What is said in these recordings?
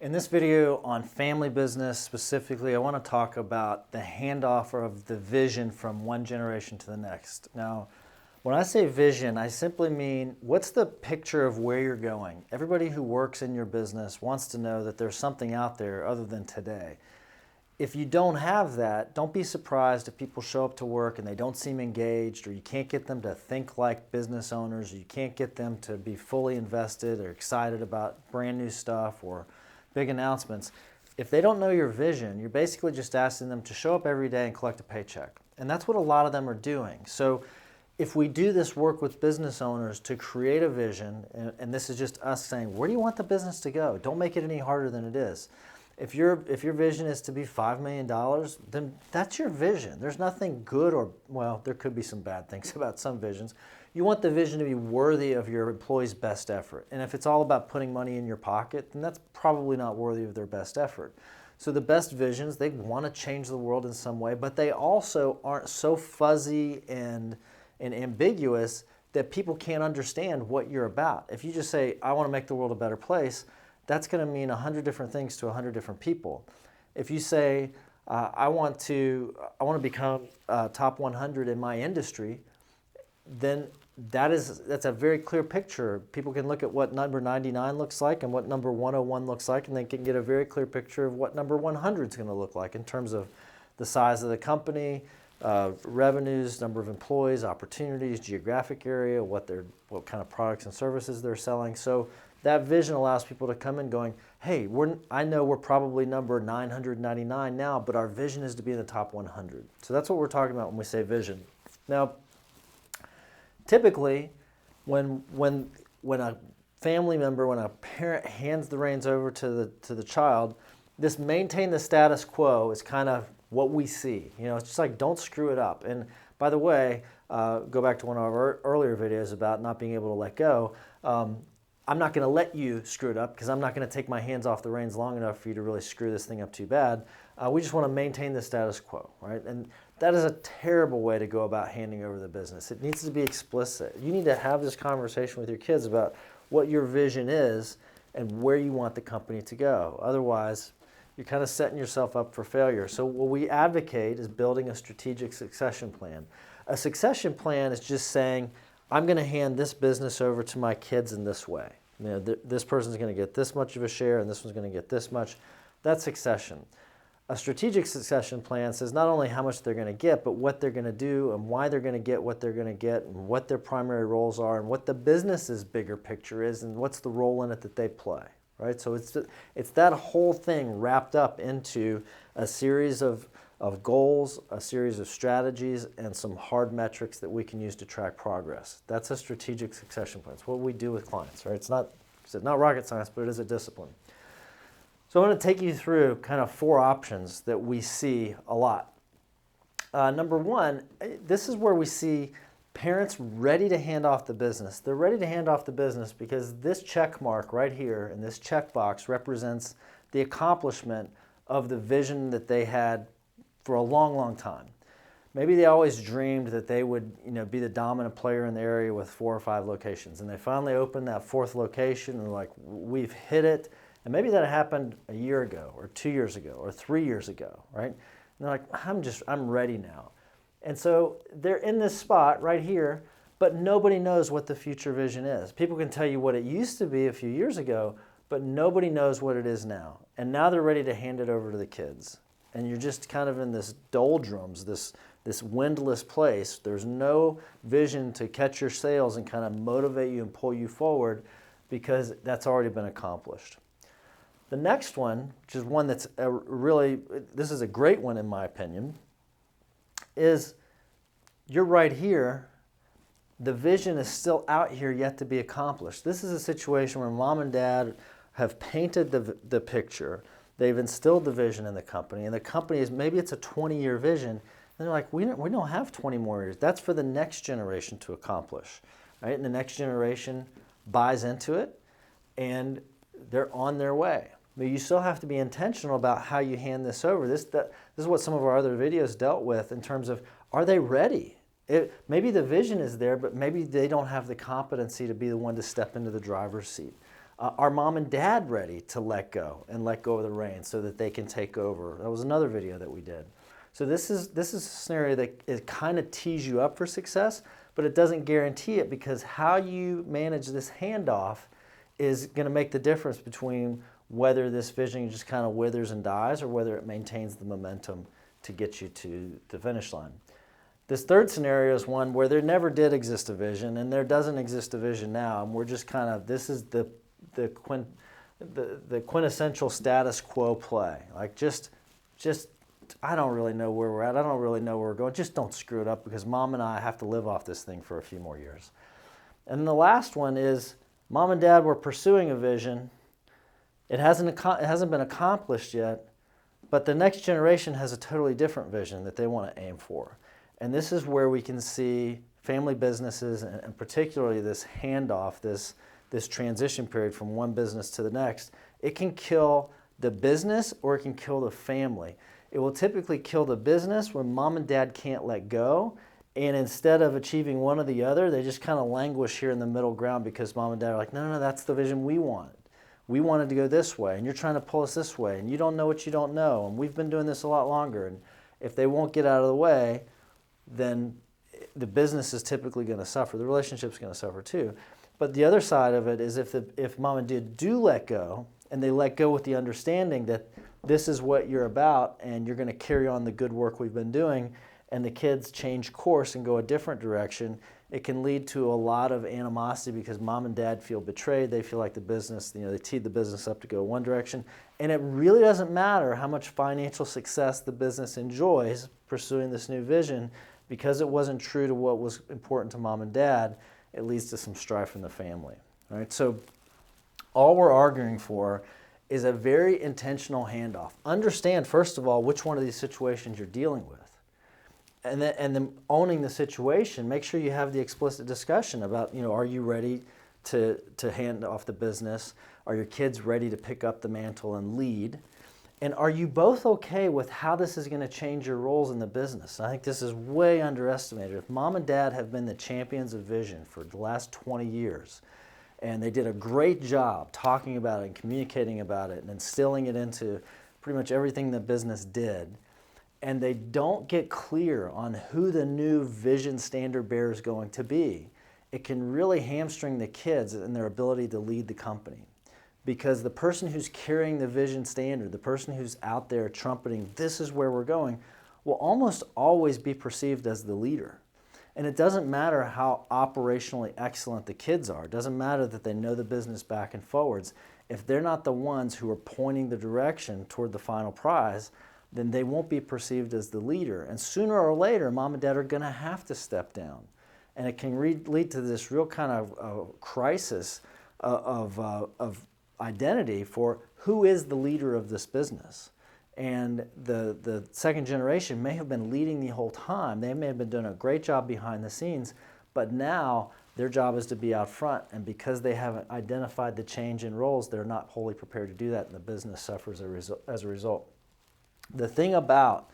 In this video on family business specifically, I want to talk about the handoff of the vision from one generation to the next. Now, when I say vision, I simply mean what's the picture of where you're going? Everybody who works in your business wants to know that there's something out there other than today. If you don't have that, don't be surprised if people show up to work and they don't seem engaged, or you can't get them to think like business owners, or you can't get them to be fully invested or excited about brand new stuff or big announcements. If they don't know your vision, you're basically just asking them to show up every day and collect a paycheck. And that's what a lot of them are doing. So if we do this work with business owners to create a vision, and this is just us saying, where do you want the business to go? Don't make it any harder than it is. If your vision is to be $5 million, then that's your vision. There's nothing good or, well, there could be some bad things about some visions. You want the vision to be worthy of your employees' best effort. And if it's all about putting money in your pocket, then that's probably not worthy of their best effort. So the best visions, they want to change the world in some way, but they also aren't so fuzzy and ambiguous that people can't understand what you're about. If you just say, I want to make the world a better place, that's going to mean 100 different things to 100 different people. If you say, I want to become top 100 in my industry, then that's a very clear picture. People can look at what number 99 looks like and what number 101 looks like, and they can get a very clear picture of what number 100 is going to look like in terms of the size of the company, revenues, number of employees, opportunities, geographic area, what kind of products and services they're selling. So that vision allows people to come in going, hey, I know we're probably number 999 now, but our vision is to be in the top 100. So that's what we're talking about when we say vision. Now, typically, when a family member, when a parent hands the reins over to the child, this maintain the status quo is kind of what we see. You know, it's just like, don't screw it up. And by the way, go back to one of our earlier videos about not being able to let go. I'm not going to let you screw it up because I'm not going to take my hands off the reins long enough for you to really screw this thing up too bad. We just want to maintain the status quo, right? And that is a terrible way to go about handing over the business. It needs to be explicit. You need to have this conversation with your kids about what your vision is and where you want the company to go. Otherwise, you're kind of setting yourself up for failure. So what we advocate is building a strategic succession plan. A succession plan is just saying, I'm going to hand this business over to my kids in this way. You know, this person's going to get this much of a share and this one's going to get this much. That's succession. A strategic succession plan says not only how much they're going to get, but what they're going to do and why they're going to get what they're going to get and what their primary roles are and what the business's bigger picture is and what's the role in it that they play, right? So it's that whole thing wrapped up into a series of goals, a series of strategies, and some hard metrics that we can use to track progress. That's a strategic succession plan. It's what we do with clients, right? It's not rocket science, but it is a discipline. So I'm going to take you through kind of 4 options that we see a lot. Number 1, this is where we see parents ready to hand off the business. They're ready to hand off the business because this check mark right here and this checkbox represents the accomplishment of the vision that they had for a long, long time. Maybe they always dreamed that they would, be the dominant player in the area with 4 or 5 locations, and they finally opened that 4th location and they're like, we've hit it. And maybe that happened a year ago or 2 years ago or 3 years ago, right? And they're like, I'm ready now. And so they're in this spot right here, but nobody knows what the future vision is. People can tell you what it used to be a few years ago, but nobody knows what it is now. And now they're ready to hand it over to the kids. And you're just kind of in this doldrums, this windless place. There's no vision to catch your sails and kind of motivate you and pull you forward because that's already been accomplished. The next one, which is one that's this is a great one in my opinion, is you're right here. The vision is still out here yet to be accomplished. This is a situation where mom and dad have painted the picture. They've instilled the vision in the company, and the company maybe it's a 20-year vision, and they're like, we don't have 20 more years. That's for the next generation to accomplish, right? And the next generation buys into it, and they're on their way. But you still have to be intentional about how you hand this over. This is what some of our other videos dealt with in terms of, are they ready? Maybe the vision is there, but maybe they don't have the competency to be the one to step into the driver's seat. Are mom and dad ready to let go and let go of the reins so that they can take over? That was another video that we did. So this is a scenario that it kind of tees you up for success, but it doesn't guarantee it, because how you manage this handoff is going to make the difference between whether this vision just kind of withers and dies or whether it maintains the momentum to get you to the finish line. This third scenario is one where there never did exist a vision, and there doesn't exist a vision now, and we're just kind of, this is the quintessential status quo play. Like just I don't really know where we're at. I don't really know where we're going. Just don't screw it up, because mom and I have to live off this thing for a few more years. And the last one is mom and dad were pursuing a vision. It hasn't been accomplished yet, but the next generation has a totally different vision that they want to aim for. And this is where we can see family businesses, and particularly this handoff, this transition period from one business to the next. It can kill the business or it can kill the family. It will typically kill the business when mom and dad can't let go, and instead of achieving one or the other, they just kind of languish here in the middle ground because mom and dad are like, no, that's the vision we wanted. We wanted to go this way, and you're trying to pull us this way, and you don't know what you don't know, and we've been doing this a lot longer. And if they won't get out of the way, then the business is typically going to suffer. The relationship's going to suffer too. But the other side of it is if mom and dad do let go, and they let go with the understanding that this is what you're about and you're going to carry on the good work we've been doing, and the kids change course and go a different direction, it can lead to a lot of animosity because mom and dad feel betrayed. They feel like the business, they teed the business up to go one direction. And it really doesn't matter how much financial success the business enjoys pursuing this new vision, because it wasn't true to what was important to mom and dad. It leads to some strife in the family. All right? So all we're arguing for is a very intentional handoff. Understand, first of all, which one of these situations you're dealing with. And then owning the situation, make sure you have the explicit discussion about, are you ready to hand off the business? Are your kids ready to pick up the mantle and lead? And are you both okay with how this is going to change your roles in the business? I think this is way underestimated. If mom and dad have been the champions of vision for the last 20 years, and they did a great job talking about it and communicating about it and instilling it into pretty much everything the business did, and they don't get clear on who the new vision standard bearer is going to be, it can really hamstring the kids in their ability to lead the company. Because the person who's carrying the vision standard, the person who's out there trumpeting, this is where we're going, will almost always be perceived as the leader. And it doesn't matter how operationally excellent the kids are. It doesn't matter that they know the business back and forwards. If they're not the ones who are pointing the direction toward the final prize, then they won't be perceived as the leader. And sooner or later, mom and dad are going to have to step down. And it can lead to this real kind of crisis of identity for who is the leader of this business. And the second generation may have been leading the whole time. They may have been doing a great job behind the scenes, but now their job is to be out front. And because they haven't identified the change in roles, they're not wholly prepared to do that, and the business suffers as a result. The thing about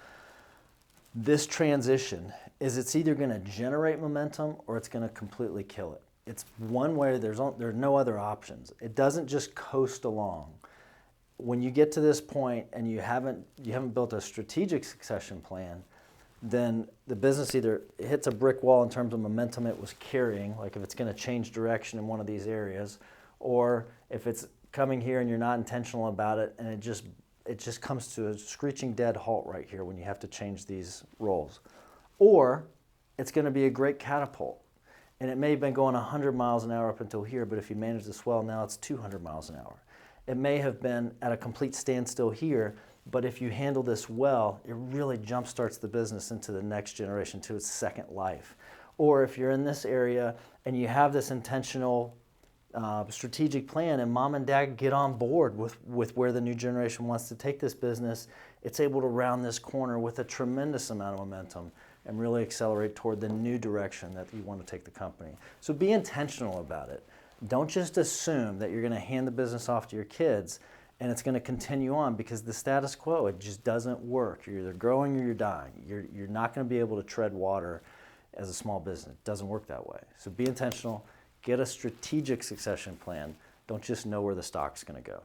this transition is it's either going to generate momentum or it's going to completely kill it. It's one way, there are no other options. It doesn't just coast along. When you get to this point and you haven't built a strategic succession plan, then the business either hits a brick wall in terms of momentum it was carrying, like if it's going to change direction in one of these areas, or if it's coming here and you're not intentional about it, and it just comes to a screeching dead halt right here when you have to change these roles. Or it's going to be a great catapult. And it may have been going 100 miles an hour up until here, but if you manage the swell, now it's 200 miles an hour. It may have been at a complete standstill here, but if you handle this well, it really jumpstarts the business into the next generation, to its second life. Or if you're in this area and you have this intentional strategic plan, and mom and dad get on board with where the new generation wants to take this business, it's able to round this corner with a tremendous amount of momentum and really accelerate toward the new direction that you want to take the company. So be intentional about it. Don't just assume that you're going to hand the business off to your kids and it's going to continue on, because the status quo, it just doesn't work. You're either growing or you're dying. You're not going to be able to tread water as a small business. It doesn't work that way. So be intentional. Get a strategic succession plan. Don't just know where the stock's going to go.